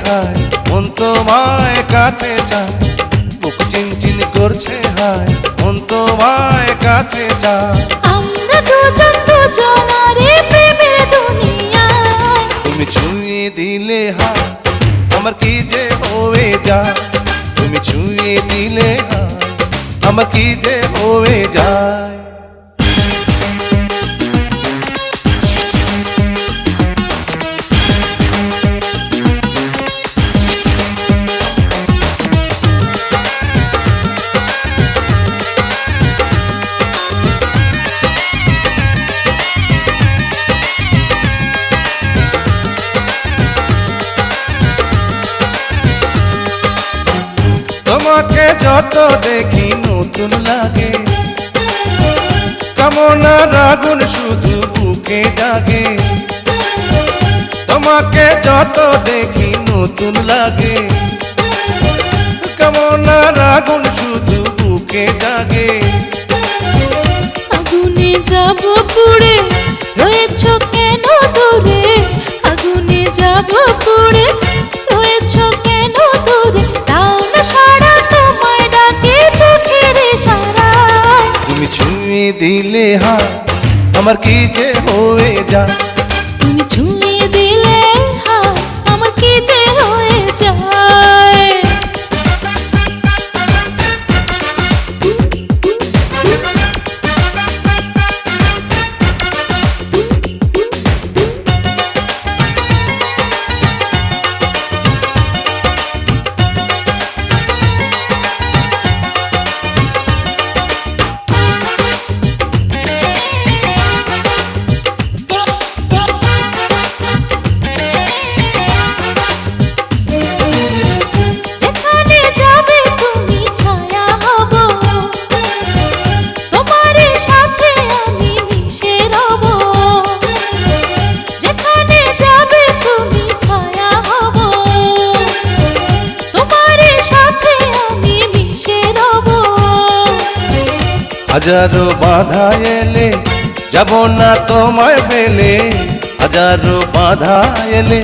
হায় মন তোমায় কাছে চায়, বুক চিনচিন করছে হায় মন তোমায় কাছে চায়। আমরা দুজন দুজনারে প্রেমের দুনিয়ায়, তুমি ছুঁয়ে দিলে হায় আমার কি যে হয়ে যায়, তুমি ছুঁয়ে দিলে হায় আমার কি যে হয়ে যায়। তোমাকে যত দেখি নতুন লাগে, কামনার আগুন শুধু বুকে জাগে। তোমাকে যত দেখি নতুন লাগে, কামনার আগুন শুধু বুকে জাগে। আগুনে যাব পুড়ে রয়েছ কেন দূরে, আগুনে যাব পুড়ে রয়েছ কেন দূরে, তাও না সারা তোমায় ডাকে চোখের ইশারায়। তুমি ছুঁয়ে দিলে হায় আমার কি যে হয়ে যায়, তুমি ছুঁয়ে দিলে হায় আমার কি যে হয়ে যায়। যেখানে যাবে তুমি ছায়া হব, তোমার সাথে আমি মিশে রব। যেখানে যাবে তুমি ছায়া হব, তোমার সাথে আমি মিশে রব। হাজারো বাধা এলে যাব না তোমায় ফেলে, হাজারো বাধা এলে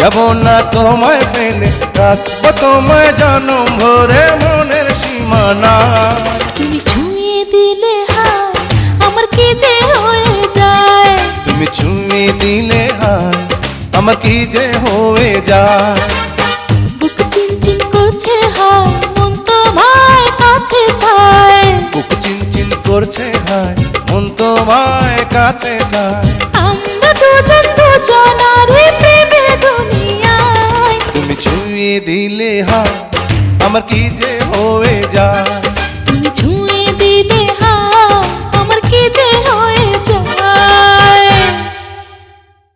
যাব না তোমায় ফেলে, রাখবো তোমায় জনম ভরে মনের সীমানা। তুমি ছুঁয়ে দিলে হায় আমার কি যে হয়ে যায়, তুমি ছুঁয়ে দিলে হায় আমার কি যে হয়ে যায়। বুক চিনচিন করছে হায় মন তোমায় কাছে চায়। বুক চিনচিন করছে হায় মন তোমায় কাছে যায়। আমরা দুজন দুজনারে প্রেমের দুনিয়ায়, তুমি ছুঁয়ে দিলে হায় আমার কি যে হয়ে যায়।